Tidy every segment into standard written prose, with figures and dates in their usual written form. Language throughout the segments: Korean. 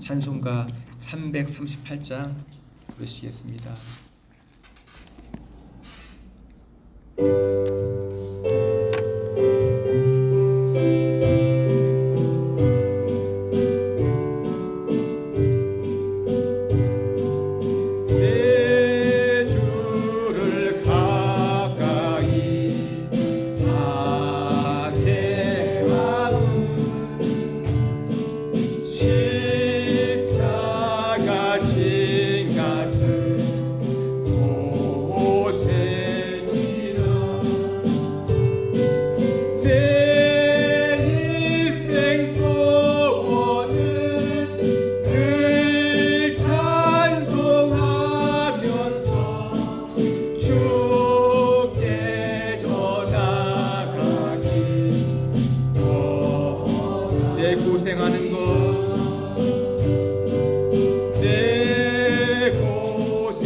찬송가 338장 부르시겠습니다. 고생하는 것 내 고생하는 것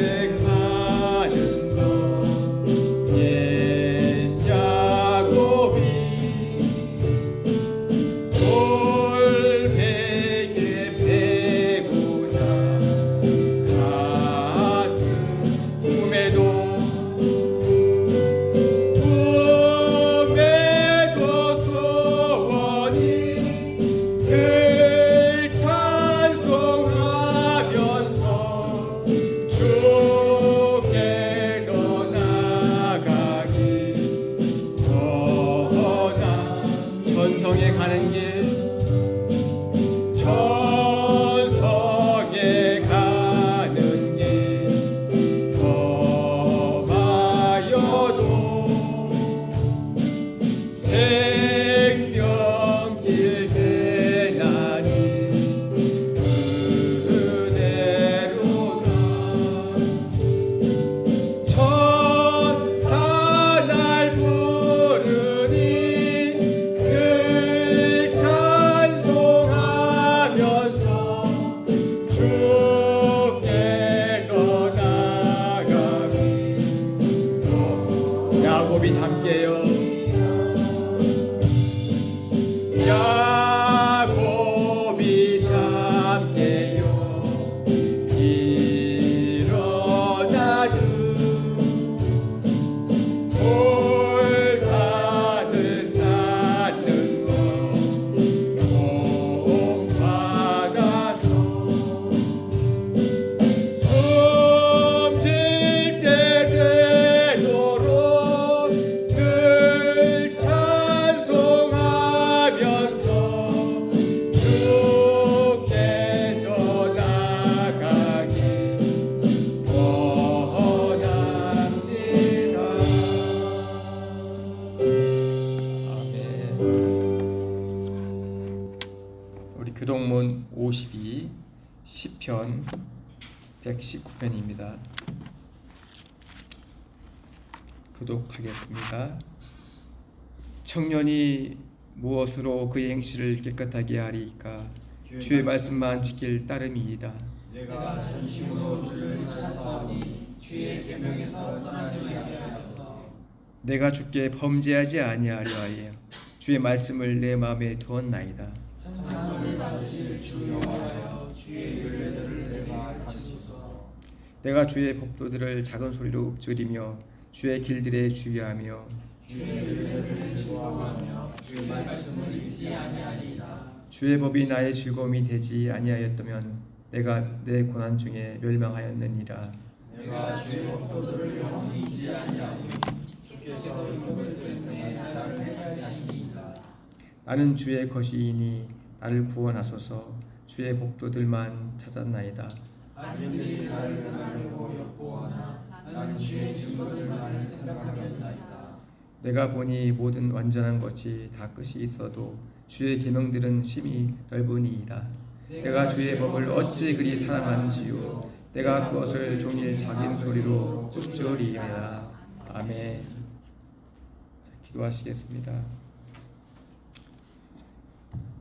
옛 야곱이 돌베개 베고자 가슴 꿈에도 소원이 늘 찬송하면서 주께 떠나가기 원한 전성에 가는 길 전성에 가는 길 험하여도 생명길 대나니 그대로다 천사 날 부르니 늘 찬송하면서 주께 떠나가기 야곱이 잠깨요 야곱이 잠깨요 일어나듯 돌다들 쌓는 것 공받아서 숨질 때 되도록 늘 찬송하면서 주께 떠나가기 원합니다. 아멘. 우리 교동문 52 시편 119편입니다. 교독하겠습니다. 청년이 무엇으로 그의 행실을 깨끗하게 하리이까? 주의 말씀만 지킬 따름이이다. 내가 전심으로 주를 찾아사오니 주의 계명에서 떠나지 아니하소서. 내가 주께 범죄하지 아니하려 하여 주의 말씀을 내 마음에 두었나이다. 찬송을 받으실 주 여호와여 주의 율례들을 내가 가르치소서. 내가 주의 법도들을 작은 소리로 읊조리며 주의 길들에 주의하며 주의 율례들을 즐거워하며 주의 말씀을 잊지 아니하리이다. 주의 법이 나의 즐거움이 되지 아니하였다면 내가 내 고난 중에 멸망하였느니라. 내가 주의 법도들을 영원히 잊지 아니하니 주께서 이목을 때문에 나를 살게 하시니이다. 나는 주의 것이니 나를 구원하소서. 주의 법도들만 찾았나이다. 악인들이 나를 가르고 엿보아나 나는 주의 증거들만을 생각하였나이다. 내가 보니 모든 완전한 것이 다 끝이 있어도 주의 계명들은 심히 넓으니이다. 내가 주의 법을 어찌 그리 사랑하는지요. 내가 그것을 종일 작은 소리로 읊조리이다. 아멘. 기도하시겠습니다.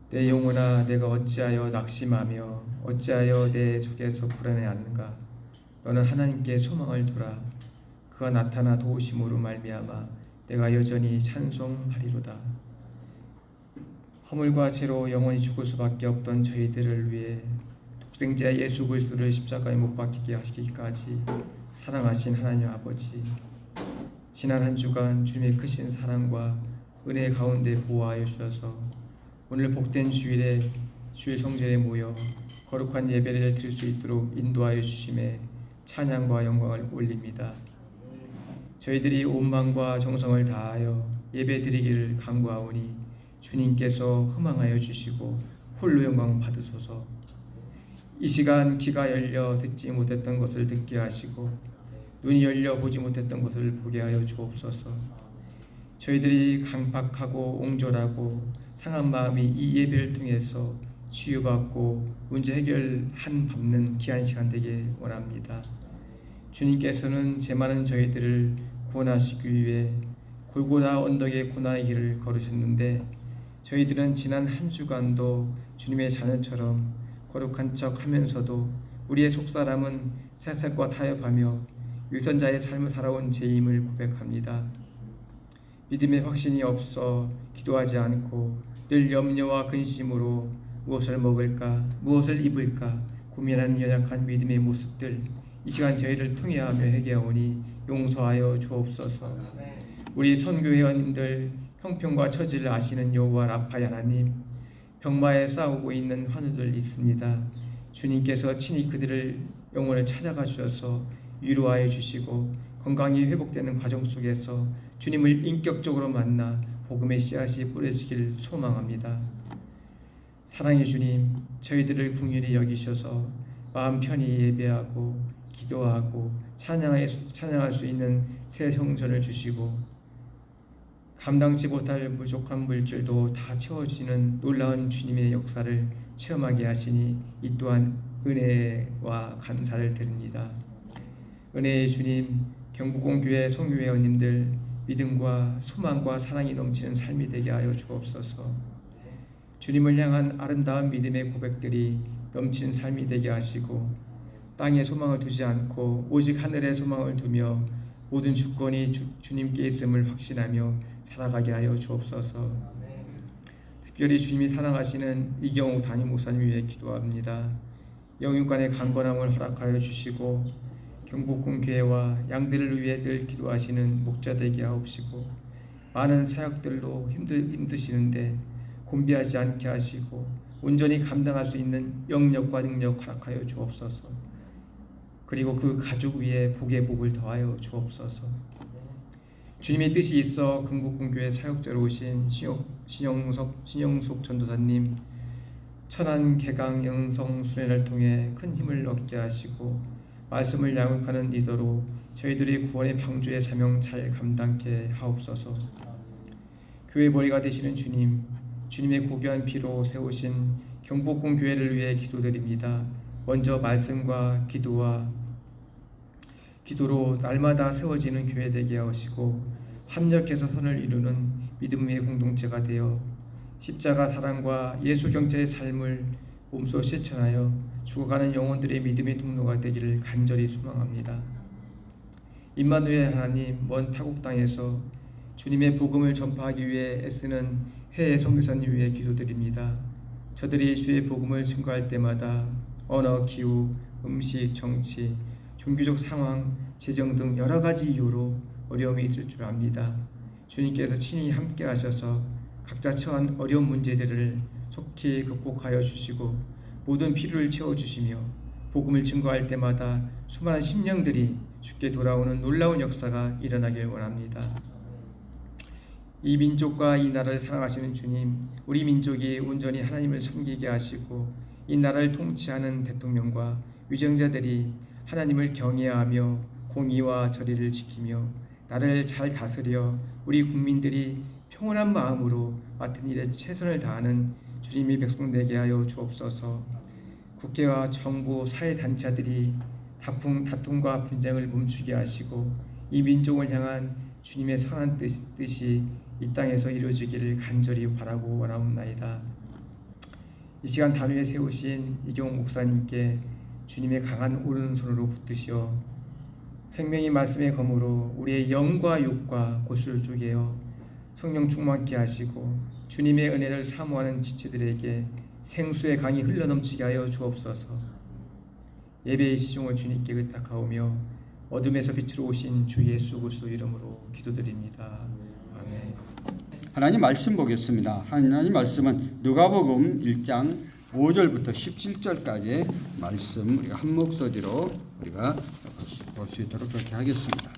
내 영혼아, 내가 어찌하여 낙심하며 어찌하여 내 속에서 불안해하는가? 너는 하나님께 소망을 두라. 그가 나타나 도우심으로 말미암아 내가 여전히 찬송하리로다. 허물과 죄로 영원히 죽을 수밖에 없던 저희들을 위해 독생자 예수 그리스도를 십자가에 못 박히게 하시기까지 사랑하신 하나님 아버지, 지난 한 주간 주님의 크신 사랑과 은혜 가운데 보호하여 주셔서 오늘 복된 주일에 주일 성전에 모여 거룩한 예배를 드릴 수 있도록 인도하여 주심에 찬양과 영광을 올립니다. 저희들이 온 마음과 정성을 다하여 예배 드리기를 간구하오니 주님께서 흠망하여 주시고 홀로 영광 받으소서. 이 시간 귀가 열려 듣지 못했던 것을 듣게 하시고 눈이 열려 보지 못했던 것을 보게 하여 주옵소서. 저희들이 강박하고 옹졸하고 상한 마음이 이 예배를 통해서 치유받고 문제 해결한 밟는 귀한 시간 되길 원합니다. 주님께서는 죄 많은 저희들을 구원하시기 위해 골고다 언덕의 고난의 길을 걸으셨는데 저희들은 지난 한 주간도 주님의 자녀처럼 거룩한 척 하면서도 우리의 속사람은 세상과 타협하며 유선자의 삶을 살아온 죄임을 고백합니다. 믿음의 확신이 없어 기도하지 않고 늘 염려와 근심으로 무엇을 먹을까, 무엇을 입을까 고민하는 연약한 믿음의 모습들, 이 시간 저희를 통해하며 회개하오니 용서하여 주옵소서. 우리 선교회원님들 형편과 처지를 아시는 여호와 라파의 하나님, 병마에 싸우고 있는 환우들 있습니다. 주님께서 친히 그들을 영혼을 찾아가 주셔서 위로하여 주시고 건강이 회복되는 과정 속에서 주님을 인격적으로 만나 복음의 씨앗이 뿌려지길 소망합니다. 사랑의 주님, 저희들을 긍휼히 여기셔서 마음 편히 예배하고 기도하고 찬양할 수 있는 새 성전을 주시고 감당치 못할 부족한 물질도 다 채워지는 놀라운 주님의 역사를 체험하게 하시니 이 또한 은혜와 감사를 드립니다. 은혜의 주님, 경북공교회 성교회원님들 믿음과 소망과 사랑이 넘치는 삶이 되게 하여 주옵소서. 주님을 향한 아름다운 믿음의 고백들이 넘치는 삶이 되게 하시고 땅에 소망을 두지 않고 오직 하늘에 소망을 두며 모든 주권이 주님께 있음을 확신하며 살아가게 하여 주옵소서. 특별히 주님이 사랑하시는 이경욱 담임 목사님 위해 기도합니다. 영육간의 강건함을 허락하여 주시고 경복궁교회와 양들을 위해 늘 기도하시는 목자 되게 하옵시고 많은 사역들로 힘드시는데 곤비하지 않게 하시고 온전히 감당할 수 있는 영역과 능력 허락하여 주옵소서. 그리고 그 가족 위에 복의 복을 더하여 주옵소서. 주님의 뜻이 있어 경북공교회 사역자로 오신 신영숙 전도사님, 천안 개강 영성 수련을 통해 큰 힘을 얻게 하시고 말씀을 양육하는 리더로 저희들이 구원의 방주의 사명 잘 감당케 하옵소서. 교회 머리가 되시는 주님, 주님의 고귀한 피로 세우신 경복궁 교회를 위해 기도드립니다. 먼저 말씀과 기도로 날마다 세워지는 교회 되게 하시고 합력해서 선을 이루는 믿음의 공동체가 되어 십자가 사랑과 예수 경제의 삶을 몸소 실천하여 죽어가는 영혼들의 믿음의 통로가 되기를 간절히 소망합니다. 임마누엘 하나님, 먼 타국 땅에서 주님의 복음을 전파하기 위해 애쓰는 해외 선교사님 위해 기도드립니다. 저들이 주의 복음을 증거할 때마다 언어, 기후, 음식, 정치, 종교적 상황, 재정 등 여러 가지 이유로 어려움이 있을 줄 압니다. 주님께서 친히 함께 하셔서 각자 처한 어려운 문제들을 속히 극복하여 주시고 모든 필요를 채워주시며 복음을 증거할 때마다 수많은 심령들이 주께 돌아오는 놀라운 역사가 일어나길 원합니다. 이 민족과 이 나라를 사랑하시는 주님, 우리 민족이 온전히 하나님을 섬기게 하시고 이 나라를 통치하는 대통령과 위정자들이 하나님을 경외하며 공의와 절의를 지키며 나라를 잘 다스려 우리 국민들이 평온한 마음으로 맡은 일에 최선을 다하는 주님의 백성 되게 하여 주옵소서. 국회와 정부, 사회단체들이 다툼과 분쟁을 멈추게 하시고 이 민족을 향한 주님의 선한 뜻이 이 땅에서 이루어지기를 간절히 바라고 원하옵나이다. 이 시간 단위에 세우신 이경욱 목사님께 주님의 강한 오른손으로 붙드시어 생명의 말씀의 검으로 우리의 영과 육과 골수를 쪼개어 성령 충만케 하시고 주님의 은혜를 사모하는 지체들에게 생수의 강이 흘러넘치게 하여 주옵소서. 예배의 시종을 주님께 의탁하오며 어둠에서 빛으로 오신 주 예수 그리스도 이름으로 기도드립니다. 아멘. 하나님 말씀 보겠습니다. 하나님 말씀은 누가복음 1장 5절부터 17절까지의 말씀 우리가 한 목소리로 우리가 볼 수 있도록 그렇게 하겠습니다.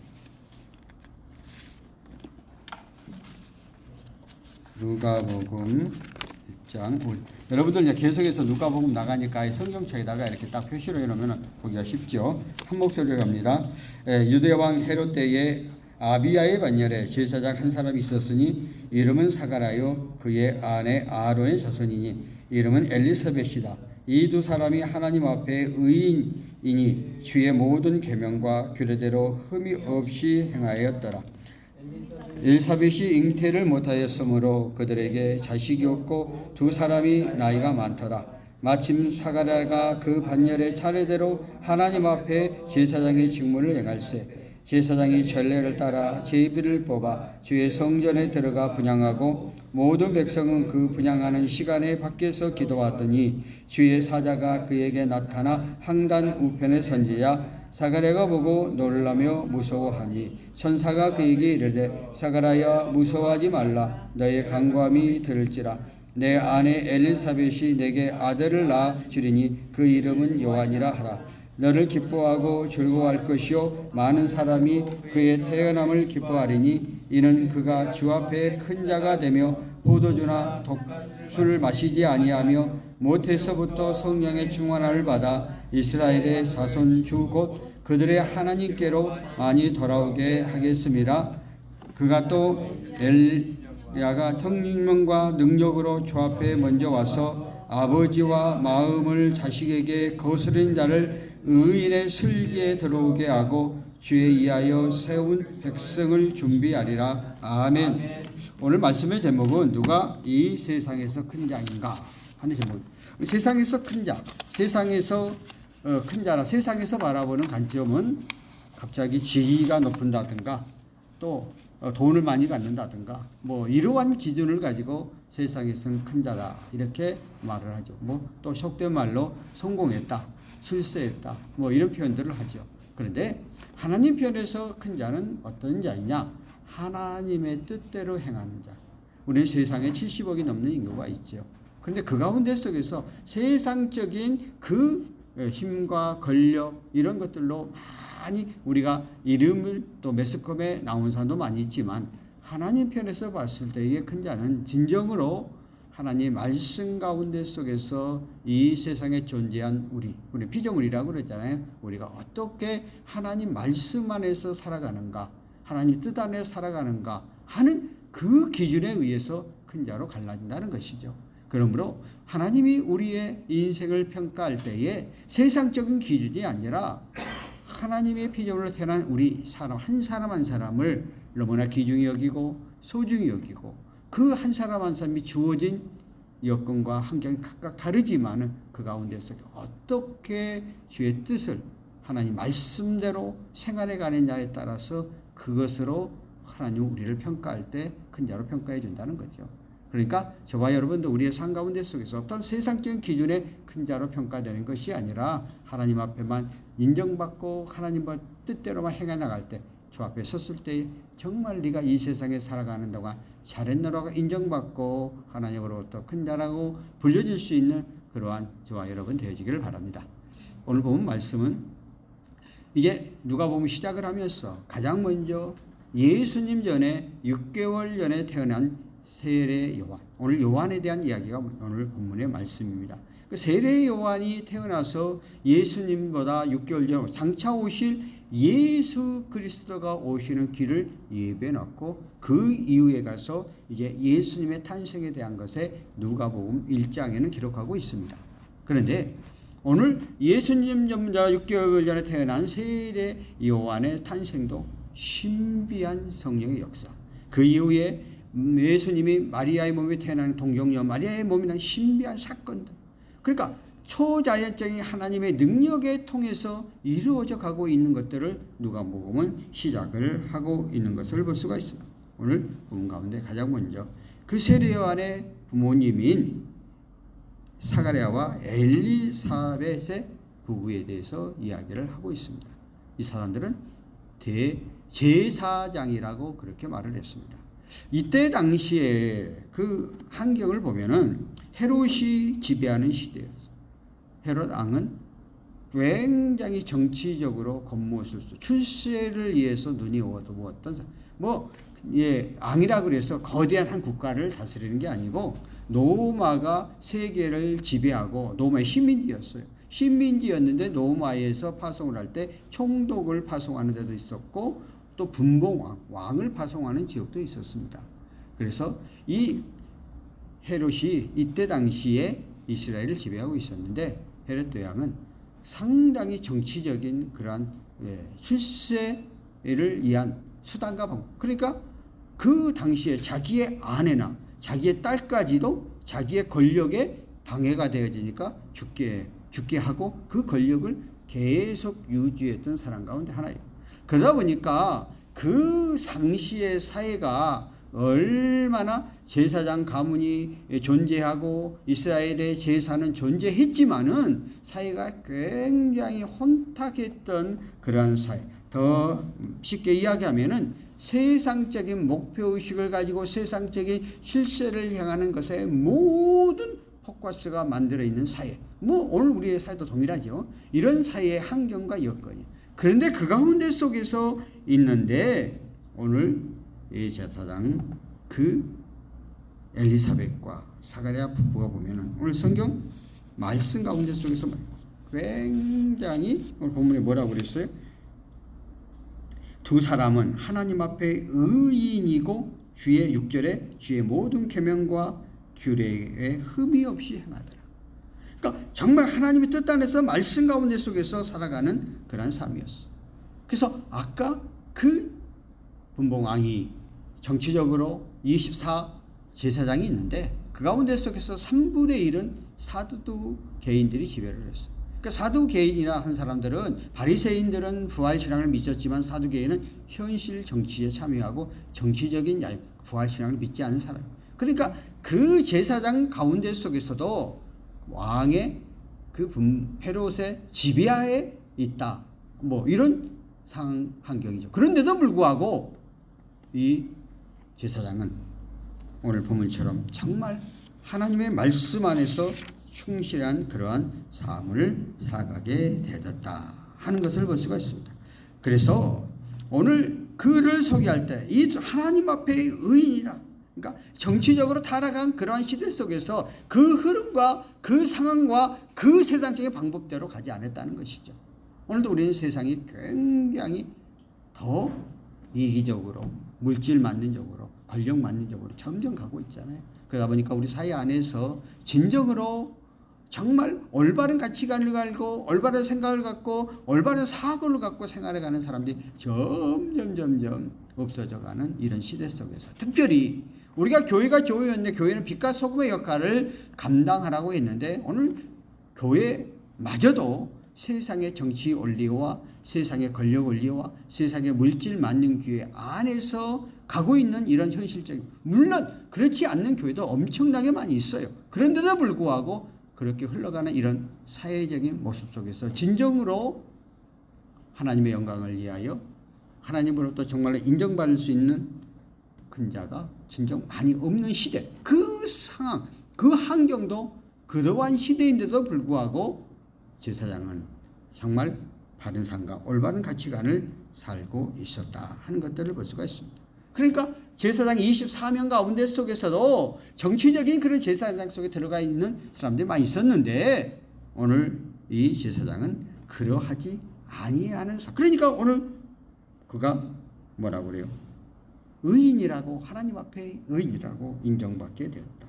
누가복음 1장 5절. 여러분들 이제 계속해서 누가복음 나가니까 성경책에다가 이렇게 딱 표시로 해놓으면 보기가 쉽죠. 한 목소리로 갑니다. 유대 왕 헤롯 때에 아비야의 반열에 제사장 한 사람이 있었으니 이름은 사가라요 그의 아내 아론의 자손이니 이름은 엘리사벳이다. 이 두 사람이 하나님 앞에 의인이니 주의 모든 계명과 규례대로 흠이 없이 행하였더라. 엘리사벳이 잉태를 못하였으므로 그들에게 자식이 없고 두 사람이 나이가 많더라. 마침 사가랴가 그 반열에 차례대로 하나님 앞에 제사장의 직무를 행할세. 제사장이 전례를 따라 제비를 뽑아 주의 성전에 들어가 분향하고 모든 백성은 그 분향하는 시간에 밖에서 기도하더니 주의 사자가 그에게 나타나 항단 우편에 선지자 사가랴가 보고 놀라며 무서워하니 천사가 그에게 이르되 사가랴야 무서워하지 말라. 너의 간구함이 들을지라. 내 아내 엘리사벳이 내게 아들을 낳아 주리니 그 이름은 요한이라 하라. 너를 기뻐하고 즐거워할 것이요 많은 사람이 그의 태어남을 기뻐하리니 이는 그가 주 앞에 큰 자가 되며 포도주나 독술을 마시지 아니하며 모태에서부터 성령의 충만함을 받아 이스라엘의 자손 주 곧 그들의 하나님께로 많이 돌아오게 하겠음이라. 그가 또 엘리야가 성령과 능력으로 주 앞에 먼저 와서 아버지와 마음을 자식에게 거스른 자를 의인의 슬기에 들어오게 하고 주에 의하여 세운 백성을 준비하리라. 아멘. 오늘 말씀의 제목은 누가 이 세상에서 큰 자인가 하는 제목. 세상에서 큰 자, 세상에서 큰 자라 세상에서 바라보는 관점은 갑자기 지위가 높은다든가 또 돈을 많이 갖는다든가 뭐 이러한 기준을 가지고 세상에서는 큰 자다 이렇게 말을 하죠. 뭐 또 속된 말로 성공했다, 출세했다 뭐 이런 표현들을 하죠. 그런데 하나님 편에서 큰 자는 어떤 자이냐? 하나님의 뜻대로 행하는 자. 우리는 세상에 70억이 넘는 인구가 있죠. 그런데 그 가운데 속에서 세상적인 그 힘과 권력 이런 것들로 많이 우리가 이름을 또 매스컴에 나온 사람도 많이 있지만 하나님 편에서 봤을 때의 큰 자는 진정으로 하나님 말씀 가운데 속에서 이 세상에 존재한 우리 피조물이라고 그랬잖아요. 우리가 어떻게 하나님 말씀 안에서 살아가는가, 하나님 뜻 안에 살아가는가 하는 그 기준에 의해서 큰 자로 갈라진다는 것이죠. 그러므로 하나님이 우리의 인생을 평가할 때에 세상적인 기준이 아니라 하나님의 피조물로 태어난 우리 사람 한 사람 한 사람을 너무나 귀중히 여기고 소중히 여기고 그 한 사람 한 사람이 주어진 여건과 환경이 각각 다르지만 그 가운데 속에 어떻게 주의 뜻을 하나님 말씀대로 생활해 가느냐에 따라서 그것으로 하나님 우리를 평가할 때 큰 자로 평가해 준다는 거죠. 그러니까 저와 여러분도 우리의 삶 가운데 속에서 어떤 세상적인 기준의 큰 자로 평가되는 것이 아니라 하나님 앞에만 인정받고 하나님의 뜻대로만 행해 나갈 때 주 앞에 섰을 때 정말 네가 이 세상에 살아가는 동안 잘했노라고 인정받고 하나님으로부터 큰 자라고 불려질 수 있는 그러한 저와 여러분 되어지기를 바랍니다. 오늘 보면 말씀은 이제 누가복음 시작을 하면서 가장 먼저 예수님 전에 6개월 전에 태어난 세례 요한, 오늘 요한에 대한 이야기가 오늘 본문의 말씀입니다. 그 세례 요한이 태어나서 예수님보다 6개월 전 장차 오실 예수 그리스도가 오시는 길을 예배해놓고 그 이후에 가서 이제 예수님의 탄생에 대한 것에 누가복음 1장에는 기록하고 있습니다. 그런데 오늘 예수님 전자 6개월 전에 태어난 세례 요한의 탄생도 신비한 성령의 역사, 그 이후에 예수님이 마리아의 몸에 태어난 동정녀 마리아의 몸에 난 신비한 사건들, 그러니까 초자연적인 하나님의 능력에 통해서 이루어져 가고 있는 것들을 누가복음은 시작을 하고 있는 것을 볼 수가 있습니다. 오늘 본문 가운데 가장 먼저 그 세례 요한의 부모님인 사가랴와 엘리사벳의 부부에 대해서 이야기를 하고 있습니다. 이 사람들은 대제사장이라고 그렇게 말을 했습니다. 이때 당시에 그 환경을 보면은 헤롯이 지배하는 시대였어요. 헤롯 왕은 굉장히 정치적으로 겉모술수, 출세를 위해서 눈이 어두웠던 왕이라 그래서 거대한 한 국가를 다스리는 게 아니고 로마가 세계를 지배하고 로마의 식민지였어요. 식민지였는데 로마에서 파송을 할 때 총독을 파송하는 데도 있었고 또 분봉왕, 왕을 파송하는 지역도 있었습니다. 그래서 이 헤롯이 이때 당시에 이스라엘을 지배하고 있었는데 헤롯 대왕은 상당히 정치적인 그러한 출세를 위한 수단과 방법, 그러니까 그 당시에 자기의 아내나 자기의 딸까지도 자기의 권력에 방해가 되어지니까 죽게 하고 그 권력을 계속 유지했던 사람 가운데 하나예요. 그러다 보니까 그 당시의 사회가 얼마나 제사장 가문이 존재하고 이스라엘의 제사는 존재했지만은 사회가 굉장히 혼탁했던 그러한 사회. 더 쉽게 이야기하면은 세상적인 목표의식을 가지고 세상적인 실세를 향하는 것에 모든 포커스가 만들어 있는 사회. 오늘 우리의 사회도 동일하죠. 이런 사회의 환경과 여건이. 그런데 그 가운데 속에서 있는데 오늘 이 제사장 그 엘리사벳과 사가랴 부부가 보면은 오늘 성경 말씀 가운데 속에서 굉장히 오늘 본문에 뭐라고 그랬어요? 두 사람은 하나님 앞에 의인이고 주의 6절에 주의 모든 계명과 규례에 흠이 없이 행하더라. 그러니까 정말 하나님의 뜻 안에서 말씀 가운데 속에서 살아가는 그런 삶이었어. 그래서 아까 그 분봉왕이 정치적으로 24 제사장이 있는데 그 가운데 속에서 3분의 1은 사두개인들이 지배를 했어. 그러니까 사두개인이라 한 사람들은 바리새인들은 부활신앙을 믿었지만 사두개인은 현실 정치에 참여하고 정치적인 부활신앙을 믿지 않는 사람. 그러니까 그 제사장 가운데 속에서도 왕의 그 헤롯의 지배하에 있다. 이런 상황 환경이죠. 그런데도 불구하고 이 제사장은 오늘 본문처럼 정말 하나님의 말씀 안에서 충실한 그러한 삶을 살아가게 되었다 하는 것을 볼 수가 있습니다. 그래서 오늘 그를 소개할 때 이 하나님 앞에 의인이라, 그러니까 정치적으로 타락한 그러한 시대 속에서 그 흐름과 그 상황과 그 세상적인 방법대로 가지 않았다는 것이죠. 오늘도 우리는 세상이 굉장히 더 이기적으로, 물질 만능적으로, 권력 만능적으로 점점 가고 있잖아요. 그러다 보니까 우리 사회 안에서 진정으로 정말 올바른 가치관을 갖고 올바른 생각을 갖고 올바른 사고를 갖고 생활해가는 사람들이 점점 없어져가는 이런 시대 속에서 특별히 우리가 교회가 교회였는데 교회는 빛과 소금의 역할을 감당하라고 했는데 오늘 교회마저도 세상의 정치 원리와 세상의 권력 원리와 세상의 물질 만능주의 안에서 가고 있는 이런 현실적인, 물론 그렇지 않는 교회도 엄청나게 많이 있어요. 그런데도 불구하고 그렇게 흘러가는 이런 사회적인 모습 속에서 진정으로 하나님의 영광을 위하여 하나님으로부터 정말로 인정받을 수 있는 큰 자가 진정 많이 없는 시대, 그 상황, 그 환경도 그러한 시대인데도 불구하고 제사장은 정말 바른 삶과 올바른 가치관을 살고 있었다 하는 것들을 볼 수가 있습니다. 그러니까 제사장 24명 가운데 속에서도 정치적인 그런 제사장 속에 들어가 있는 사람들이 많이 있었는데 오늘 이 제사장은 그러하지 아니하는 사람. 그러니까 오늘 그가 뭐라고 그래요? 의인이라고, 하나님 앞에 의인이라고 인정받게 되었다.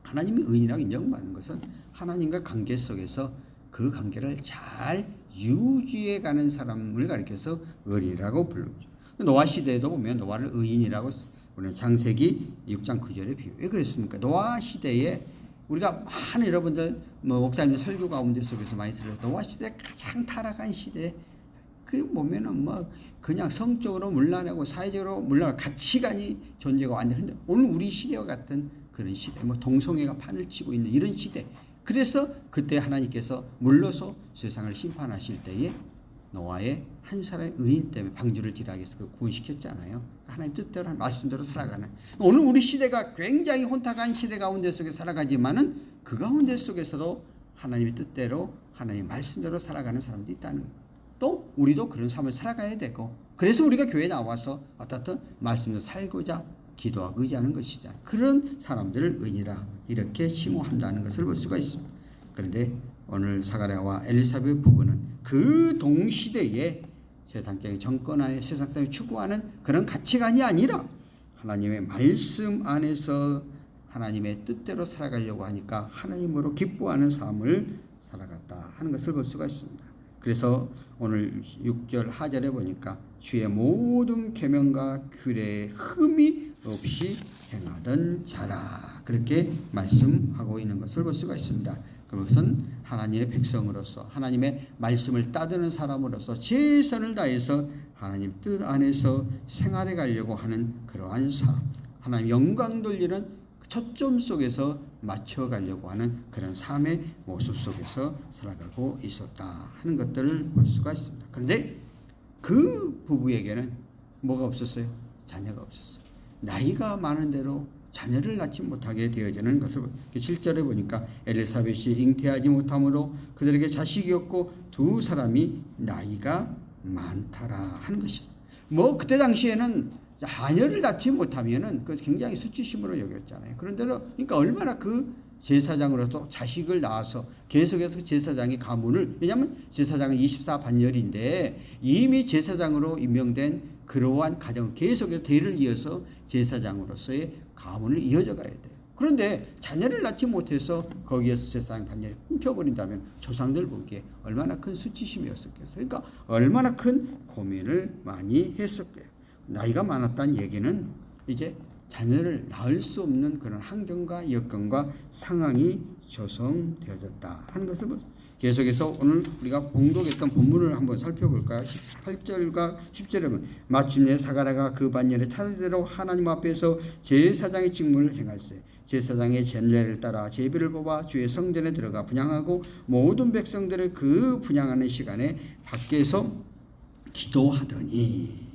하나님이 의인이라고 인정받는 것은 하나님과 관계 속에서 그 관계를 잘 유지해가는 사람을 가리켜서 의인이라고 부르죠. 노아 시대에도 보면 노아를 의인이라고 우리는 창세기 6장 9절에 비유. 왜 그랬습니까? 노아 시대에 우리가 많은 여러분들 목사님 설교 가운데 속에서 많이 들어요. 노아 시대 가장 타락한 시대. 그 보면은 그냥 성적으로 물러나고 사회적으로 물러나고 가치관이 존재가 완전한데 오늘 우리 시대와 같은 그런 시대, 동성애가 판을 치고 있는 이런 시대, 그래서 그때 하나님께서 물러서 세상을 심판하실 때에 노아의 한 사람의 의인 때문에 방주를 지르기 위해서 구원시켰잖아요. 하나님 뜻대로 말씀대로 살아가는, 오늘 우리 시대가 굉장히 혼탁한 시대 가운데 속에 살아가지만은 그 가운데 속에서도 하나님의 뜻대로 하나님 말씀대로 살아가는 사람들이 있다는 거예요. 또 우리도 그런 삶을 살아가야 되고, 그래서 우리가 교회에 나와서 어떻든 말씀대로 살고자 기도하고 의지하는 것이죠. 그런 사람들을 의인이라 이렇게 칭호한다는 것을 볼 수가 있습니다. 그런데 오늘 사가랴와 엘리사벳 부부는 그 동시대에 세상적인 정권 안에 세상 사람이 추구하는 그런 가치관이 아니라 하나님의 말씀 안에서 하나님의 뜻대로 살아가려고 하니까 하나님으로 기뻐하는 삶을 살아갔다 하는 것을 볼 수가 있습니다. 그래서 오늘 6절 하절에 보니까 주의 모든 계명과 규례에 흠이 없이 행하던 자라 그렇게 말씀하고 있는 것을 볼 수가 있습니다. 그것은 하나님의 백성으로서 하나님의 말씀을 따르는 사람으로서 최선을 다해서 하나님 뜻 안에서 생활해 가려고 하는 그러한 사람, 하나님 영광 돌리는 초점 속에서 맞춰가려고 하는 그런 삶의 모습 속에서 살아가고 있었다 하는 것들을 볼 수가 있습니다. 그런데 그 부부에게는 뭐가 없었어요? 자녀가 없었어요. 나이가 많은데도 자녀를 낳지 못하게 되어지는 것을 7절에 보니까 엘리사벳이 잉태하지 못함으로 그들에게 자식이 없고 두 사람이 나이가 많다라 하는 것이죠. 뭐 그때 당시에는 자녀를 낳지 못하면은 그 굉장히 수치심으로 여겼잖아요. 그런데도 그러니까 얼마나 그 제사장으로도 자식을 낳아서 계속해서 제사장의 가문을, 왜냐하면 제사장은 24반열인데 이미 제사장으로 임명된 그러한 가정 계속해서 대를 이어서 제사장으로서의 가문을 이어져 가야 돼요. 그런데 자녀를 낳지 못해서 거기에서 제사장 반열이 끊겨버린다면 조상들 보기에 얼마나 큰 수치심이었었겠어요. 그러니까 얼마나 큰 고민을 많이 했었고요. 나이가 많았다는 얘기는 이제 자녀를 낳을 수 없는 그런 환경과 여건과 상황이 조성되어졌다 하는 것을 계속해서 오늘 우리가 봉독했던 본문을 한번 살펴볼까요? 8절과 10절에 보면 마침내 사가랴가 그 반열의 차례대로 하나님 앞에서 제사장의 직무를 행할세 제사장의 전례를 따라 제비를 뽑아 주의 성전에 들어가 분향하고 모든 백성들을 그 분향하는 시간에 밖에서 기도하더니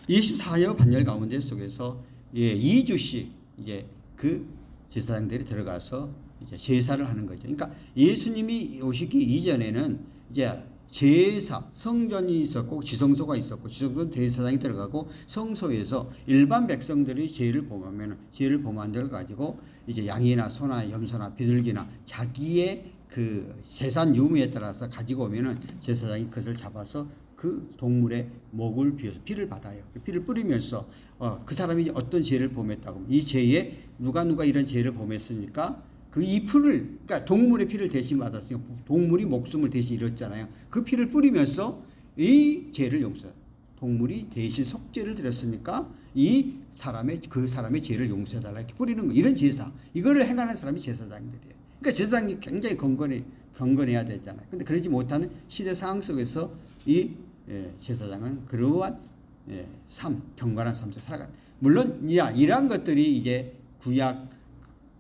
24여 반열 가운데 속에서 2주씩 이제 그 제사장들이 들어가서 이제 제사를 하는 거죠. 그러니까 예수님이 오시기 이전에는 이제 제사, 성전이 있었고 지성소가 있었고 지성소는 대제사장이 들어가고 성소에서 일반 백성들이 죄를 범하면 죄를 범한 데를 가지고 이제 양이나 소나 염소나 비둘기나 자기의 그 재산 유무에 따라서 가지고 오면은 제사장이 그것을 잡아서 그 동물의 목을 비워서 피를 받아요. 피를 뿌리면서 그 사람이 어떤 죄를 범했다고 이 죄에 누가 이런 죄를 범했으니까 그 이 피를, 그러니까 동물의 피를 대신 받았으니까 동물이 목숨을 대신 잃었잖아요. 그 피를 뿌리면서 이 죄를 용서해요. 동물이 대신 속죄를 드렸으니까 그 사람의 죄를 용서해달라 이렇게 뿌리는 거. 이런 제사, 이거를 행하는 사람이 제사장들이에요. 그러니까 제사장이 굉장히 경건해야 되잖아요. 근데 그러지 못하는 시대 상황 속에서 이 제사장은 그러한 경건한 삶을 살아가. 물론 이러한 것들이 이제 구약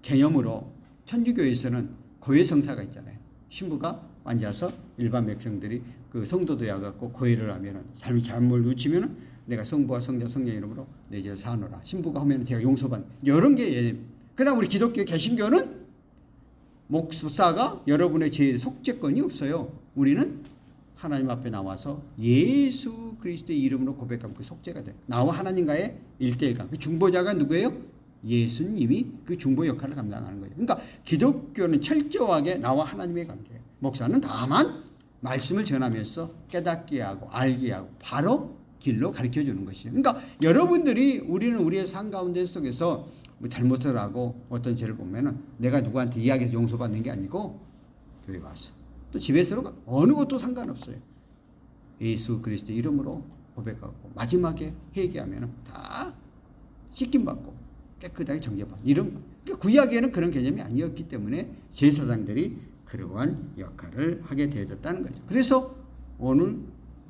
개념으로 천주교에서는 고해 성사가 있잖아요. 신부가 앉아서 일반 백성들이 그 성도도 와갖고 고해를 하면은 잘못 놓치면은 내가 성부와 성자 성령 이름으로 내 죄를 사노라. 신부가 하면은 제가 용서받는 이런 게 예입니다. 그러나 우리 기독교 개신교는 목사가 여러분의 죄의 속죄권이 없어요. 우리는 하나님 앞에 나와서 예수 그리스도의 이름으로 고백하면 그 속죄가 돼요. 나와 하나님과의 1대1관. 그 중보자가 누구예요? 예수님이 그 중보 역할을 감당하는 거예요. 그러니까 기독교는 철저하게 나와 하나님의 관계예요. 목사는 다만 말씀을 전하면서 깨닫게 하고 알게 하고 바로 길로 가르쳐 주는 것이에요. 그러니까 우리는 우리의 삶 가운데 속에서 뭐 잘못을 하고 어떤 죄를 보면은 내가 누구한테 이야기해서 용서받는 게 아니고 교회 와서 또 집에서 어느 것도 상관없어요. 예수 그리스도 이름으로 고백하고 마지막에 회개하면 다 씻김받고 깨끗하게 정죄받는 이런. 그러니까 구약에는 그런 개념이 아니었기 때문에 제사장들이 그러한 역할을 하게 되었다는 거죠. 그래서 오늘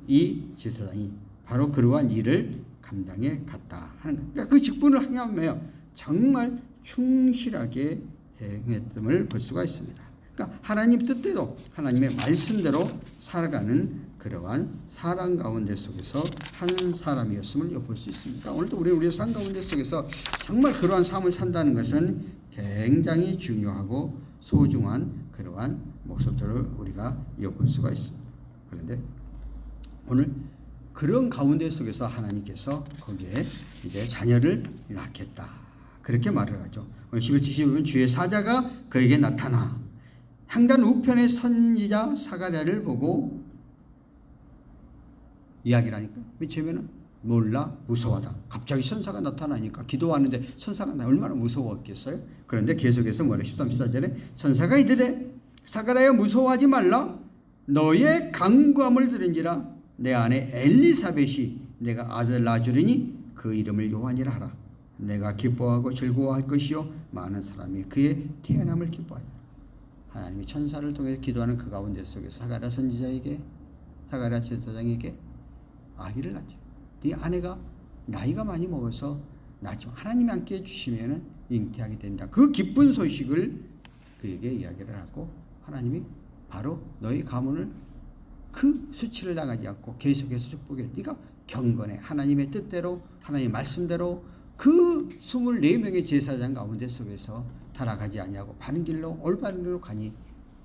이 제사장이 바로 그러한 일을 감당해 갔다 하는 거예요. 그러니까 그 직분을 행하며 정말 충실하게 행했음을 볼 수가 있습니다. 그러니까 하나님 뜻대로 하나님의 말씀대로 살아가는 그러한 사랑 가운데 속에서 한 사람이었음을 볼 수 있습니다. 오늘도 우리의 삶 가운데 속에서 정말 그러한 삶을 산다는 것은 굉장히 중요하고 소중한 그러한 모습들을 우리가 엿볼 수가 있습니다. 그런데 오늘 그런 가운데 속에서 하나님께서 거기에 이제 자녀를 낳겠다 그렇게 말을 하죠. 오늘 11절 보면 주의 사자가 그에게 나타나 향단 우편의 선지자 사가랴를 보고 이야기를 하니까 맨 처음에는 놀라 무서워하다. 갑자기 천사가 나타나니까 기도하는데 천사가 얼마나 무서웠겠어요. 그런데 계속해서 뭐래 13, 14절에 천사가 이르되 사가랴야 무서워하지 말라. 너의 간구함을 들은지라 내 아내 엘리사벳이 내가 아들 낳아주리니 그 이름을 요한이라 하라. 내가 기뻐하고 즐거워할 것이요 많은 사람이 그의 태어남을 기뻐하리라. 하나님이 천사를 통해 기도하는 그 가운데 속에 사가랴 선지자에게 사가랴 제사장에게 아기를 낳죠. 네 아내가 나이가 많이 먹어서 낳지만 하나님이 함께 해주시면 잉태하게 된다. 그 기쁜 소식을 그에게 이야기를 하고 하나님이 바로 너희 가문을 그 수치를 당하지 않고 계속해서 축복해. 네가 경건해. 하나님의 뜻대로 하나님의 말씀대로 그 24명의 제사장 가운데 속에서 타락하지 아니하고 바른 길로 올바른 길로 가니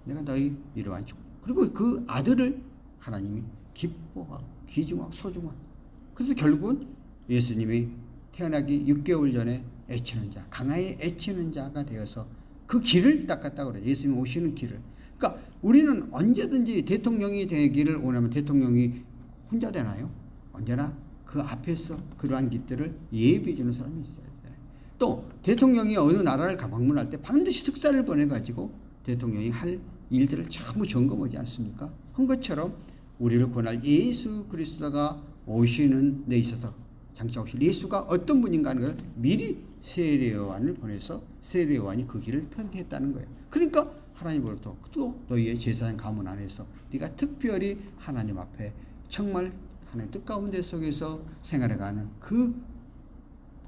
내가 너희 이러한 축복. 그리고 그 아들을 하나님이 기뻐하고 귀중하고 소중하고 그래서 결국은 예수님이 태어나기 6개월 전에 애치는 자, 강하에 애치는 자가 되어서 그 길을 닦았다고 그래요. 예수님 오시는 길을. 그러니까 우리는 언제든지 대통령이 되기를 원하면 대통령이 혼자 되나요? 언제나 그 앞에서 그러한 길들을 예비해 주는 사람이 있어야 돼요. 또 대통령이 어느 나라를 방문할 때 반드시 특사를 보내가지고 대통령이 할 일들을 전부 점검하지 않습니까? 한 것처럼 우리를 구원할 예수 그리스도가 오시는 데 있어서 장차 오실 예수가 어떤 분인가 하는 걸 미리 세례요한을 보내서 세례요한이 그 길을 선택했다는 거예요. 그러니까 하나님으로부터 또 너희의 제사장 가문 안에서 네가 특별히 하나님 앞에 정말 하나님 뜻 가운데 속에서 생활해가는 그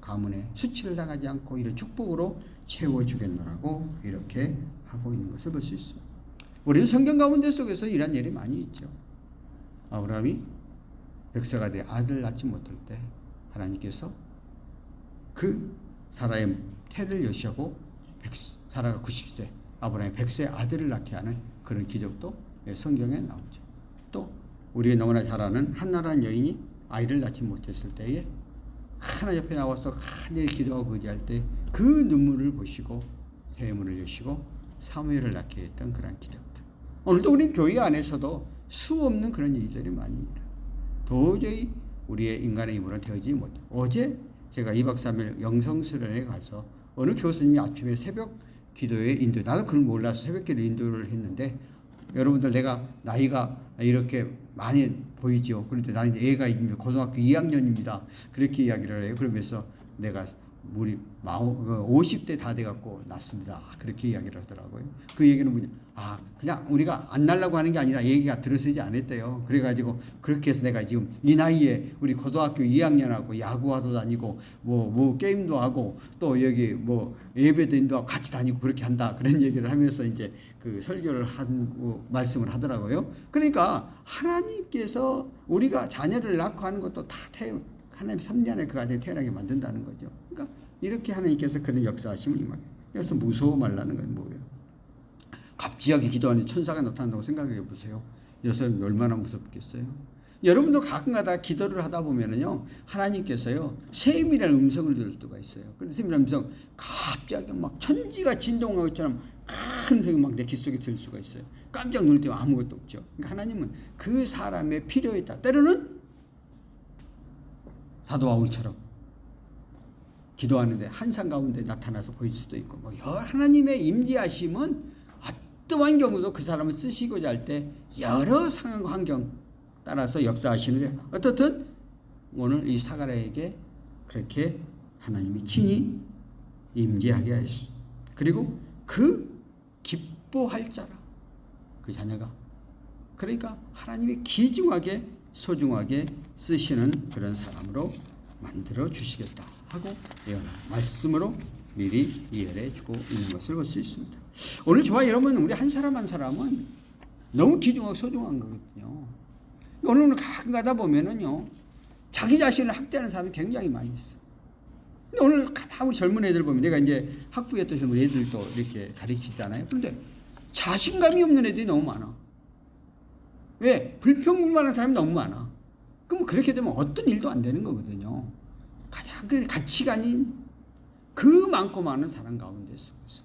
가문의 수치를 당하지 않고 이런 축복으로 채워주겠노라고 이렇게 하고 있는 것을 볼 수 있습니다. 우리는 성경 가운데 속에서 이런 일이 많이 있죠. 아브라함이 백세가 돼 아들 낳지 못할 때 하나님께서 그 사라의 태를 여시하고 사라가 90세 아브라함이 100세 아들을 낳게 하는 그런 기적도 성경에 나오죠. 또 우리 너무나 잘 아는 한나라는 여인이 아이를 낳지 못했을 때에 하나 옆에 나와서 간절히 기도하고 의지할 때 그 눈물을 보시고 태문을 여시고 사무엘을 낳게 했던 그런 기적들. 오늘도 우리 교회 안에서도 수 없는 그런 일들이 많이 일어나요. 도저히 우리의 인간의 힘으로는 되어지지 못해요. 어제 제가 2박 3일 영성수련에 가서 어느 교수님이 아침에 새벽 기도에 인도, 나도 그걸 몰라서 새벽 기도 인도를 했는데 여러분들 내가 나이가 이렇게 많이 보이죠. 그런데 나는 애가 고등학교 2학년입니다. 그렇게 이야기를 해요. 그러면서 내가 우리 50대 다 돼갖고 낳습니다. 그렇게 이야기를 하더라고요. 그 얘기는 뭐냐? 그냥 우리가 안 낳으려고 하는 게 아니라 얘기가 들어서지 않았대요. 그래가지고 그렇게 해서 내가 지금 이 나이에 우리 고등학교 2학년하고 야구화도 다니고 뭐 게임도 하고 또 여기 뭐 예배도 인도하고 같이 다니고 그렇게 한다. 그런 얘기를 하면서 이제 그 설교를 하고 말씀을 하더라고요. 그러니까 하나님께서 우리가 자녀를 낳고 하는 것도 다 하나님 3년 안에 그 아들이 태어나게 만든다는 거죠. 그러니까 이렇게 하나님께서 그런 역사하심을 임하게. 그래서 무서워 말라는 건 뭐예요? 갑자기 기도하는 천사가 나타난다고 생각해 보세요. 여러분 얼마나 무섭겠어요? 여러분도 가끔가다 기도를 하다 보면은요, 하나님께서요 세밀한 음성을 들을 수가 있어요. 그런데 세밀한 음성 갑자기 막 천지가 진동하는 것처럼 큰 음성이 막 내 귀 속에 들을 수가 있어요. 깜짝 놀랄 때 아무것도 없죠. 그러니까 하나님은 그 사람의 필요에 따라 때로는 사도 바울처럼 기도하는데 한산 가운데 나타나서 보일 수도 있고, 뭐 하나님의 임재하심은 어떠한 경우도 그 사람을 쓰시고자 할 때 여러 상황 환경 따라서 역사하시는데, 어떻든 오늘 이 사가랴에게 그렇게 하나님이 친히 임재하게 하셨습니다. 그리고 그 기뻐할 자라, 그 자녀가, 그러니까 하나님이 귀중하게 소중하게 쓰시는 그런 사람으로 만들어 주시겠다 하고 예언한 말씀으로 미리 이해해 주고 있는 것을 볼 수 있습니다. 오늘 저와 여러분 우리 한 사람 한 사람은 너무 귀중하고 소중한 거거든요. 오늘 가끔 가다 보면은요 자기 자신을 학대하는 사람이 굉장히 많이 있어요. 근데 오늘 가만히 젊은 애들 보면 내가 이제 학부에 또 젊은 애들도 이렇게 가르치잖아요. 그런데 자신감이 없는 애들이 너무 많아. 왜? 불평불만한 사람이 너무 많아. 그럼 그렇게 되면 어떤 일도 안 되는 거거든요. 가장 그 가치관인 그 많고 많은 사람 가운데 속에서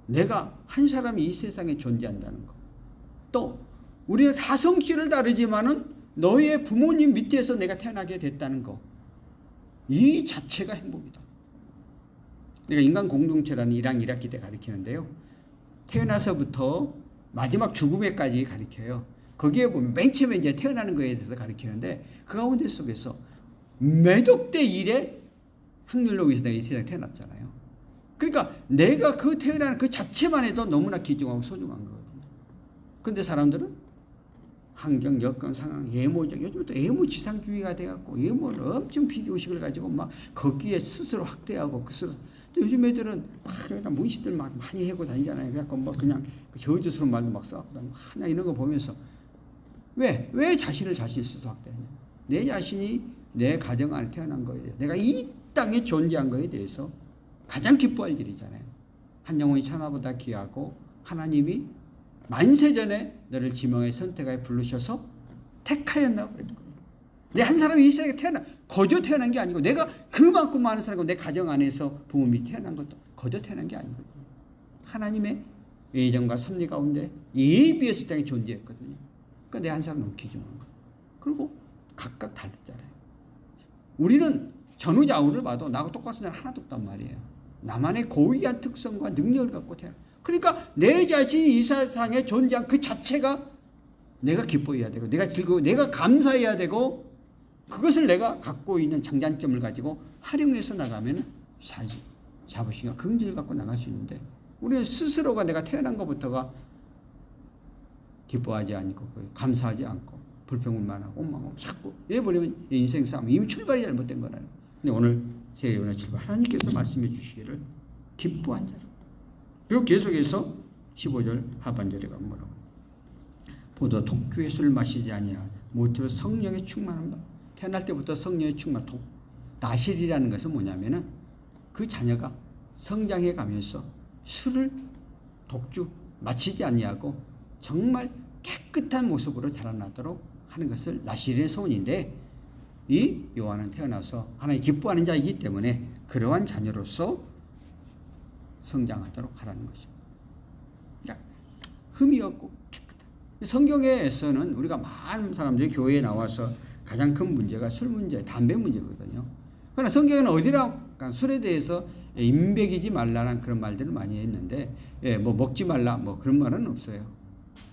내가 한 사람이 이 세상에 존재한다는 것. 또 우리는 다 성질을 다르지만은 너의 부모님 밑에서 내가 태어나게 됐다는 것. 이 자체가 행복이다. 내가 인간 공동체라는 1학 1학기 때 가르치는데요. 태어나서부터 마지막 죽음에까지 가르쳐요. 거기에 보면 맨 처음에 이제 태어나는 거에 대해서 가르치는데 그 가운데 속에서 몇억 대 1의 확률로 내가 이 세상에 태어났잖아요. 그러니까 내가 그 태어나는 그 자체만 해도 너무나 귀중하고 소중한 거거든요. 그런데 사람들은 환경, 여건, 상황, 예모적, 요즘 또 예모지상주의가 돼갖고 예모를 엄청 비교의식을 가지고 막 거기에 스스로 확대하고 또 요즘 애들은 막 문신들 막 많이 해고 다니잖아요. 그래갖고 뭐 그냥 저주스러운 말도 막 써갖고 다니고 하나 이런 거 보면서 왜 자신을 스스로 확대하냐. 내 자신이 내 가정 안에 태어난 거에 대해서 내가 이 땅에 존재한 거에 대해서 가장 기뻐할 일이잖아요. 한 영혼이 천하보다 귀하고 하나님이 만세전에 너를 지명해 선택하여 부르셔서 택하였나 그런 거예요. 내 한 사람이 이 세상에 거저 태어난 게 아니고 내가 그만큼 많은 사람과 내 가정 안에서 부모님이 태어난 것도 거저 태어난 게 아니거든요. 하나님의 예정과 섭리 가운데 예비해서 이 땅에 존재했거든요. 그러니까 내 한 사람 너무 귀중한 거예요. 그리고 각각 다르잖아요. 우리는 전후좌우를 봐도 나하고 똑같은 사람 하나도 없단 말이에요. 나만의 고유한 특성과 능력을 갖고 태어나. 그러니까 내 자신이 이 세상에 존재한 그 자체가 내가 기뻐해야 되고 내가 즐거워 내가 감사해야 되고 그것을 내가 갖고 있는 장단점을 가지고 활용해서 나가면 자부심과 긍지를 갖고 나갈 수 있는데 우리는 스스로가 내가 태어난 것부터가 기뻐하지 않고 감사하지 않고 불평불만하고 원망하고 자꾸 이래버리면 인생 싸움 이미 출발이 잘못된 거라는. 근데 오늘 제 연애 출발 하나님께서 말씀해 주시기를 기뻐한 자로. 그리고 계속해서 15절 하반절에 가면 뭐라고? 보다 독주의 술을 마시지 아니하여 모태로 성령에 충만한다. 태어날 때부터 성령에 충만. 나실이라는 것은 뭐냐면은 그 자녀가 성장해 가면서 술을 독주 마시지 아니하고 정말 깨끗한 모습으로 자라나도록 하는 것을 나실의 소원인데 이 요한은 태어나서 하나님 기뻐하는 자이기 때문에 그러한 자녀로서 성장하도록 하라는 것입니다. 흠이 없고 깨끗한. 성경에서는 우리가 많은 사람들이 교회에 나와서 가장 큰 문제가 술 문제, 담배 문제거든요. 그러나 성경에는 어디나 술에 대해서 임백이지 말라는 그런 말들을 많이 했는데 뭐 먹지 말라 뭐 그런 말은 없어요.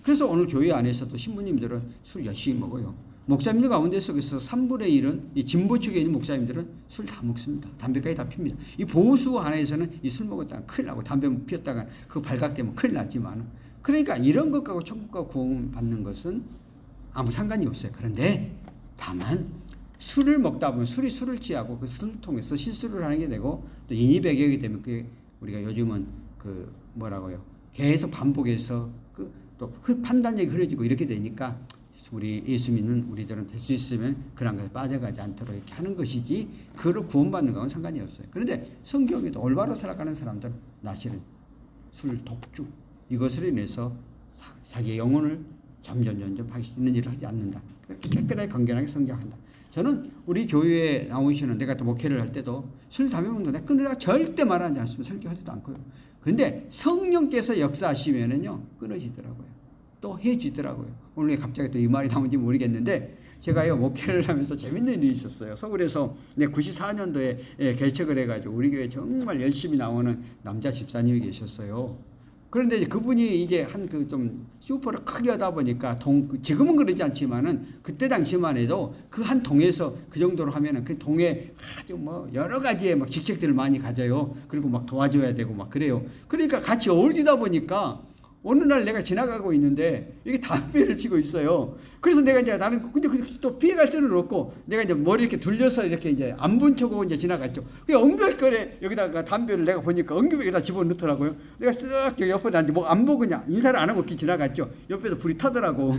그래서 오늘 교회 안에서도 신부님들은 술 열심히 먹어요. 목사님들 가운데 속에서 3분의 1은 이 진보 측에 있는 목사님들은 술 다 먹습니다. 담배까지 다 핍니다. 이 보수 안에서는 이 술 먹었다가 큰일 나고 담배 피웠다가 그 발각되면 큰일 났지만 그러니까 이런 것하고 천국과 구원 받는 것은 아무 상관이 없어요. 그런데 다만 술을 먹다 보면 술을 취하고 그 술을 통해서 실수를 하는 게 되고 또 인이배격이 되면 그게 우리가 요즘은 그 뭐라고요? 계속 반복해서 또 판단력이 흐려지고 이렇게 되니까 우리 예수 믿는 우리들은 될 수 있으면 그런 것에 빠져가지 않도록 이렇게 하는 것이지 그를 구원받는 거하고는 상관이 없어요. 그런데 성경에도 올바로 살아가는 사람들은 사실은 술, 독주 이것으로 인해서 자기의 영혼을 점점 하기 있는 일을 하지 않는다. 깨끗하게 건강하게 성장한다. 저는 우리 교회에 나오시는 내가 또 목회를 할 때도 술, 담배 먹는 거 내가 끊으라고 절대 말하지 않습니다. 설교하지도 않고요. 근데 성령께서 역사하시면은요 끊어지더라고요. 또 해지더라고요. 오늘 갑자기 또 이 말이 나온지 모르겠는데 제가요 목회를 하면서 재밌는 일이 있었어요. 서울에서 94년도에 개척을 해가지고 우리 교회 정말 열심히 나오는 남자 집사님이 계셨어요. 그런데 이제 그분이 이제 한 그 좀 슈퍼를 크게 하다 보니까 지금은 그러지 않지만은 그때 당시만 해도 그 한 동에서 그 정도로 하면은 그 동에 아주 뭐 여러 가지의 막 직책들을 많이 가져요. 그리고 막 도와줘야 되고 막 그래요. 그러니까 같이 어울리다 보니까 어느 날 내가 지나가고 있는데 이게 담배를 피고 있어요. 그래서 내가 이제 나는 근데 또 피해갈 수는 없고 내가 이제 머리 이렇게 둘려서 이렇게 이제 안 본 척하고 이제 지나갔죠. 그 엉벽거에 여기다가 담배를 내가 보니까 엉벽에다 집어넣더라고요. 내가 쓱 옆에 앉아 뭐 안 보고 그냥 인사를 안 하고 이렇게 지나갔죠. 옆에서 불이 타더라고.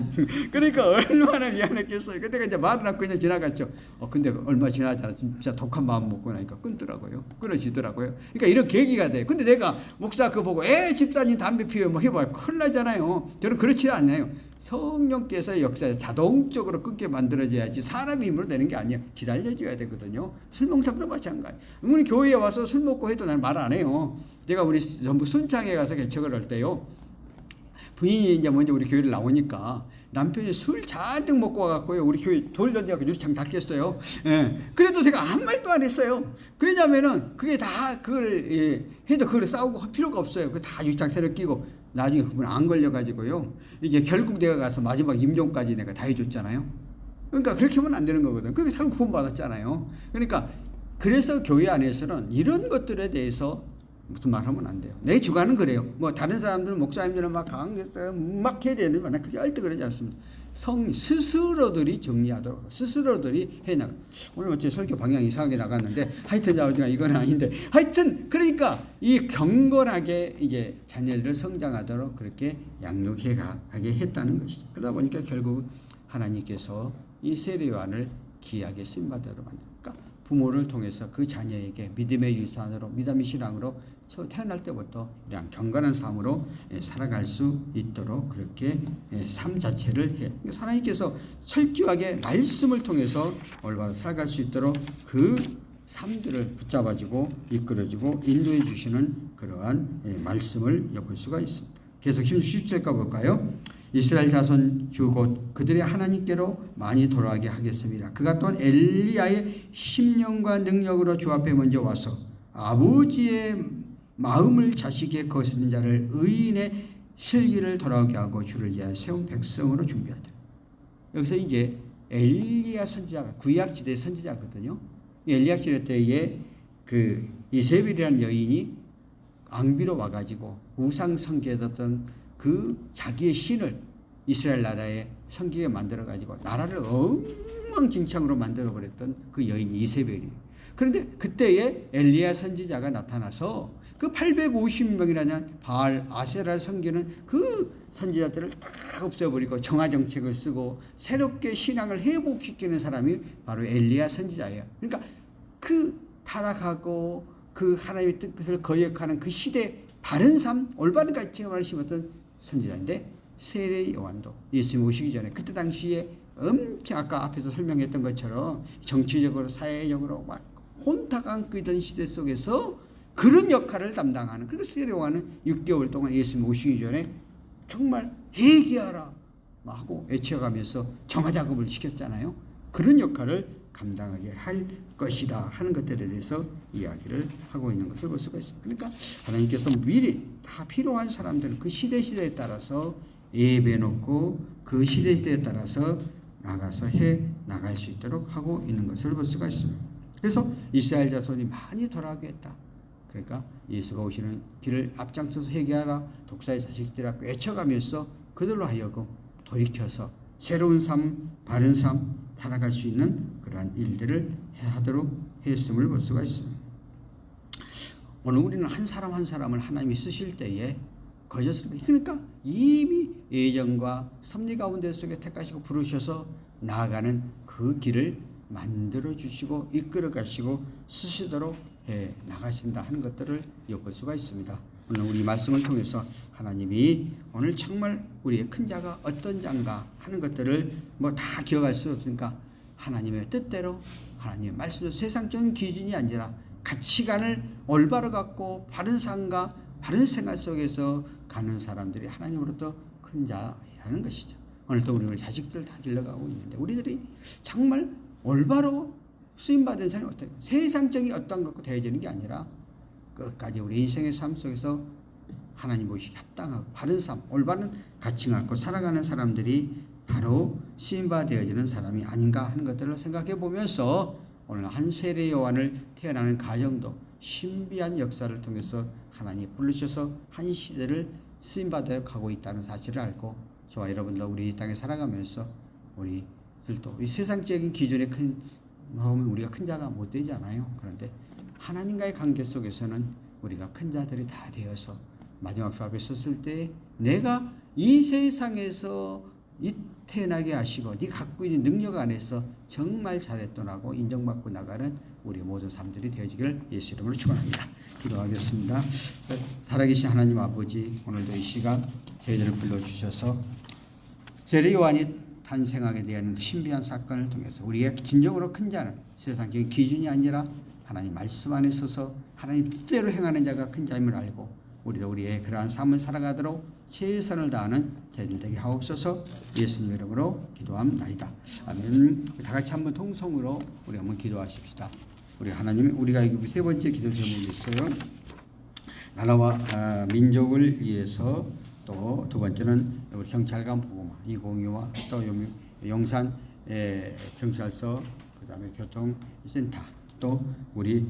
그러니까 얼마나 미안했겠어요. 근데 내가 이제 말을 않고 그냥 지나갔죠. 근데 얼마 지나지 않아 진짜 독한 마음 먹고 나니까 끊더라고요. 끊어지더라고요. 그러니까 이런 계기가 돼. 근데 내가 목사 그거 보고 집사님 담배 피워 뭐 해봐요. 큰일 나잖아요. 저는 그렇지 않아요. 성령께서 역사에 자동적으로 끊게 만들어져야지 사람의 힘으로 되는 게 아니에요. 기다려줘야 되거든요. 술 먹는 사람도 마찬가지. 우리 교회에 와서 술 먹고 해도 난 말 안 해요. 내가 우리 전부 순창에 가서 개척을 할 때요. 부인이 이제 먼저 우리 교회를 나오니까 남편이 술 잔뜩 먹고 와갖고요. 우리 교회 돌 던져갖고 유리창 다 깼어요. 그래도 제가 아무 말도 안 했어요. 왜냐면은 그게 다 그걸 해도 그걸 싸우고 할 필요가 없어요. 그 다 유리창 새로 끼고 나중에 그분 안 걸려가지고요. 이게 결국 내가 가서 마지막 임종까지 내가 다 해줬잖아요. 그러니까 그렇게 하면 안 되는 거거든. 그게 참 구원받았잖아요. 그러니까 그래서 교회 안에서는 이런 것들에 대해서 무슨 말하면 안 돼요. 내 주관은 그래요. 뭐 다른 사람들은 목사님들은 막 강했어요. 막 해야 되는데 난 절대 그러지 않습니다. 스스로들이 정리하도록 스스로들이 해나가. 오늘 어째 설교 방향 이상하게 나갔는데 하여튼 이건 아닌데 하여튼 그러니까 이 경건하게 이게 자녀들을 성장하도록 그렇게 양육해 가게 했다는 것이죠. 그러다 보니까 결국 하나님께서 이 세례 요한을 귀하게 쓰임받도록 만드니까 부모를 통해서 그 자녀에게 믿음의 유산으로 믿음의 신앙으로 태어날 때부터 이런 경건한 삶으로 살아갈 수 있도록 그렇게 삶 자체를 해. 하나님께서 철저하게 말씀을 통해서 올바로 살아갈 수 있도록 그 삶들을 붙잡아주고 이끌어주고 인도해 주시는 그러한 말씀을 엿볼 수가 있습니다. 계속 17절과 볼까요? 이스라엘 자손 주 곧 그들의 하나님께로 많이 돌아가게 하겠습니다. 그가 또한 엘리야의 심령과 능력으로 주 앞에 먼저 와서 아버지의 마음을 자식의 거스는 자를 의인의 실기를 돌아오게 하고 주를 위하여 세운 백성으로 준비하다. 여기서 이제 엘리야 선지자가 구약 시대 선지자거든요. 엘리야 시대 때에 그 이세벨이라는 여인이 앙비로 와가지고 우상 섬기던 그 자기의 신을 이스라엘 나라에 섬기게 만들어가지고 나라를 엉망진창으로 만들어버렸던 그 여인 이세벨이. 그런데 그때에 엘리야 선지자가 나타나서 그 850명이라는 바알 아세라를 섬기는 그 선지자들을 다 없애버리고 정화정책을 쓰고 새롭게 신앙을 회복시키는 사람이 바로 엘리야 선지자예요. 그러니까 그 타락하고 그 하나님의 뜻을 거역하는 그 시대 바른 삶, 올바른 가치관을 심었던 선지자인데 세례 요한도 예수님 오시기 전에 그때 당시에 엄청 아까 앞에서 설명했던 것처럼 정치적으로 사회적으로 막 혼탁한 있던 시대 속에서 그런 역할을 담당하는. 그리고 세례 요한은 6개월 동안 예수님 오시기 전에 정말 회개하라 하고 외쳐가면서 정화작업을 시켰잖아요. 그런 역할을 감당하게 할 것이다 하는 것들에 대해서 이야기를 하고 있는 것을 볼 수가 있습니다. 그러니까 하나님께서 미리 다 필요한 사람들은 그 시대에 따라서 예배 놓고 그 시대에 따라서 나가서 해 나갈 수 있도록 하고 있는 것을 볼 수가 있습니다. 그래서 이스라엘 자손이 많이 돌아가게 했다. 그러니까 예수가 오시는 길을 앞장서서 회개하라, 독사의 자식들 앞에 외쳐가면서 그들로 하여금 돌이켜서 새로운 삶, 바른 삶 살아갈 수 있는 그러한 일들을 하도록 했음을 볼 수가 있습니다. 오늘 우리는 한 사람 한 사람을 하나님이 쓰실 때에 거짓을 그러니까 이미 예정과 섭리 가운데 속에 택하시고 부르셔서 나아가는 그 길을 만들어 주시고 이끌어 가시고 쓰시도록 해 나가신다 하는 것들을 엿볼 수가 있습니다. 오늘 우리 말씀을 통해서 하나님이 오늘 정말 우리의 큰 자가 어떤 자인가 하는 것들을 뭐 다 기억할 수 없으니까 하나님의 뜻대로 하나님의 말씀으로 세상적인 기준이 아니라 가치관을 올바로 갖고 바른 삶과 바른 생활 속에서 가는 사람들이 하나님으로부터 큰 자라는 것이죠. 오늘도 우리 자식들 다 길러가고 있는데 우리들이 정말 올바로 쓰임받은 사람이 어떤 세상적인 어떤 것과 대해지는 게 아니라 끝까지 우리 인생의 삶 속에서 하나님 보시기 합당하고 바른 삶, 올바른 가치를 갖고 살아가는 사람들이 바로 쓰임받아지는 사람이 아닌가 하는 것들을 생각해 보면서 오늘 한 세례 요한을 태어나는 가정도 신비한 역사를 통해서 하나님이 부르셔서 한 시대를 쓰임받아 가고 있다는 사실을 알고 저와 여러분들 우리 이 땅에 살아가면서 우리들도 이 세상적인 기준에 큰 마음은 우리가 큰 자가 못 되잖아요. 그런데 하나님과의 관계 속에서는 우리가 큰 자들이 다 되어서 마지막 주 앞에 섰을 때 내가 이 세상에서 태어나게 하시고 네 갖고 있는 능력 안에서 정말 잘했더라고 인정받고 나가는 우리 모든 삶들이 되어지기를 예수 이름으로 축원합니다. 기도하겠습니다. 살아계신 하나님 아버지, 오늘도 이 시간 저희들을 불러주셔서 세례 요한이 탄생하게 된 신비한 사건을 통해서 우리의 진정으로 큰 자는 세상적인 기준이 아니라 하나님 말씀 안에 서서 하나님 뜻대로 행하는 자가 큰 자임을 알고 우리도 우리의 그러한 삶을 살아가도록 최선을 다하는 저희들 되게 하옵소서. 예수님 이름으로 기도합니다. 아멘. 다 같이 한번 통성으로 우리 한번 기도하십시다. 우리 하나님, 우리가 세 번째 기도 제목이 있어요. 나라와 민족을 위해서, 또 두 번째는 우리 경찰관 보고마 202와 또 용산 경찰서, 그다음에 교통센터, 또 우리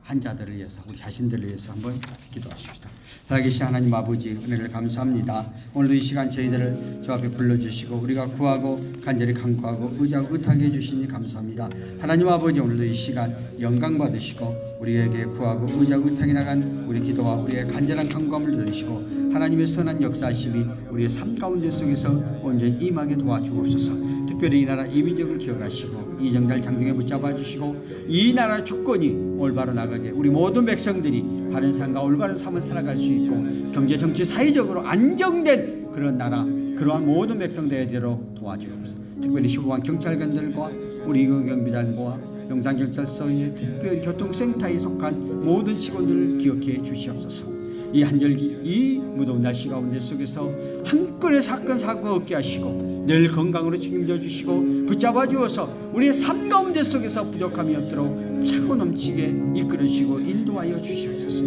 환자들을 위해서, 우리 자신들을 위해서 한번 기도하십시다. 살아계신 하나님 아버지, 은혜를 감사합니다. 오늘도 이 시간 저희들을 주 앞에 불러주시고 우리가 구하고 간절히 간구하고 의지하고 의탁해 주시니 감사합니다. 하나님 아버지, 오늘도 이 시간 영광 받으시고 우리에게 구하고 의지하고 의탁해 나간 우리 기도와 우리의 간절한 간구함을 들으시고 하나님의 선한 역사하심이 우리의 삶 가운데 속에서 온전히 임하게 도와주옵소서. 특별히 이 나라 이민족을 기억하시고 이정잘 장중에 붙잡아 주시고 이 나라 주권이 올바로 나가게 우리 모든 백성들이 바른 삶과 올바른 삶을 살아갈 수 있고 경제 정치 사회적으로 안정된 그런 나라, 그러한 모든 백성 되도록 도와주옵소서. 특별히 15만 경찰관들과 우리 경비단과 용산경찰서의 특별히 교통센터에 속한 모든 직원들을 기억해 주시옵소서. 이 한절기 이 무더운 날씨 가운데 속에서 한 건의 사건 사고가 없게 하시고 늘 건강으로 책임져 주시고 붙잡아 주어서 우리의 삶 가운데 속에서 부족함이 없도록 차고 넘치게 이끌어 주시고 인도하여 주시옵소서.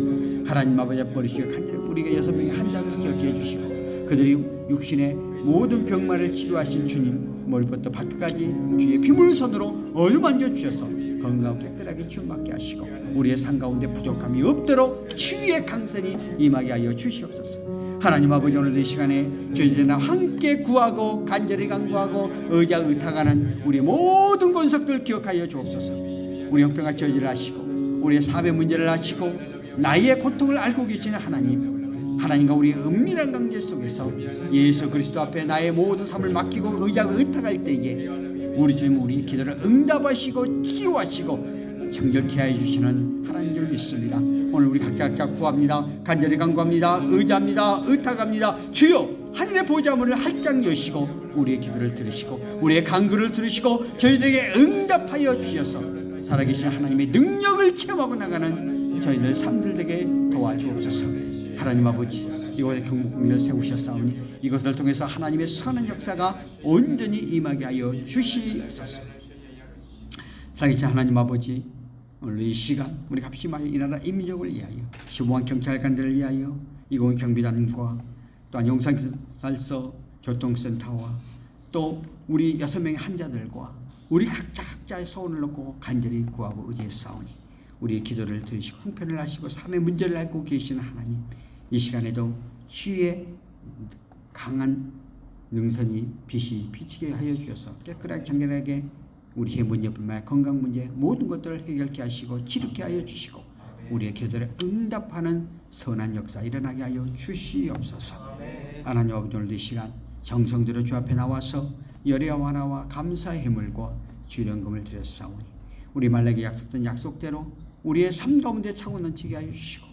하나님 아버지 버리시고 간절히 우리가 6명의 환자들 기억해 주시고 그들이 육신의 모든 병마를 치료하신 주님, 머리부터 발끝까지 주의 피물 손으로 어루만져 주셔서 건강하고 깨끗하게 치유받게 하시고 우리의 삶 가운데 부족함이 없도록 치유의 강선이 임하게 하여 주시옵소서. 하나님 아버지, 오늘 이 시간에 저희들과 함께 구하고 간절히 간구하고 의탁하는 우리 모든 권속들 기억하여 주옵소서. 우리 형편과 저희를 하시고 우리의 사회 문제를 하시고 나의 고통을 알고 계시는 하나님과 우리의 은밀한 관계 속에서 예수 그리스도 앞에 나의 모든 삶을 맡기고 의지하고 의탁할 때에 우리 주님 우리 기도를 응답하시고 치료하시고 정결케 하여 주시는 하나님을 믿습니다. 오늘 우리 각자 구합니다. 간절히 간구합니다. 의지합니다. 의탁합니다. 주여, 하늘의 보좌문을 활짝 여시고 우리의 기도를 들으시고 우리의 간구를 들으시고 저희들에게 응답하여 주셔서 살아계신 하나님의 능력을 체험하고 나가는 저희들 삶들 되게 도와주옵소서. 하나님 아버지, 이곳에 경복궁을 세우셨사오니 이것을 통해서 하나님의 선한 역사가 온전히 임하게 하여 주시옵소서. 살아계신 하나님 아버지, 오늘 이 시간 우리 갑심하여 이 나라 인민족을 위하여 15만 경찰관들을 위하여 202 경비단과 또한 용산경찰서 교통센터와 또 우리 6명의 환자들과 우리 각자의 소원을 놓고 간절히 구하고 의지했사오니 우리의 기도를 들으시고 형편을 하시고 삶의 문제를 알고 계시는 하나님, 이 시간에도 주의 강한 능선이 빛이 비치게 하여 주셔서 깨끗하게 정결하게 우리의 문제뿐만 아니라 건강 문제 모든 것들을 해결케 하시고 치료케 하여 주시고 우리의 기도를 응답하는 선한 역사 일어나게 하여 주시옵소서. 하나님 아버지, 오늘도 이 시간 정성들어 주 앞에 나와서 열애와 하나와 감사의 해물과 주령금을 드렸사오니 우리 말에게 약속된 약속대로 우리의 삶 가운데 차고 넘치게 하여 주시고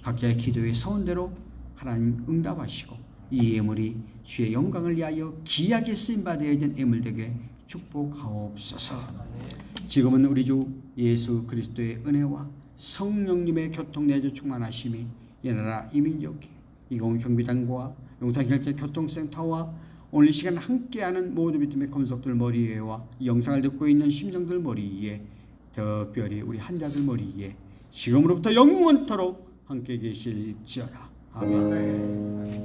각자의 기도의 소원대로 하나님 응답하시고 이 예물이 주의 영광을 위하여 귀하게 쓰임받아야 된 예물 되게 축복하옵소서. 지금은 우리 주 예수 그리스도의 은혜와 성령님의 교통내주 충만하심이 이 나라 이민족 202 경비단과 용산경찰 교통센터와 오늘 이 시간 함께하는 모든 믿음의 권속들 머리 위에와 이 영상을 듣고 있는 심정들 머리 위에 특별히 우리 환자들 머리 위에 지금으로부터 영원토록 함께 계실지어다. 아멘.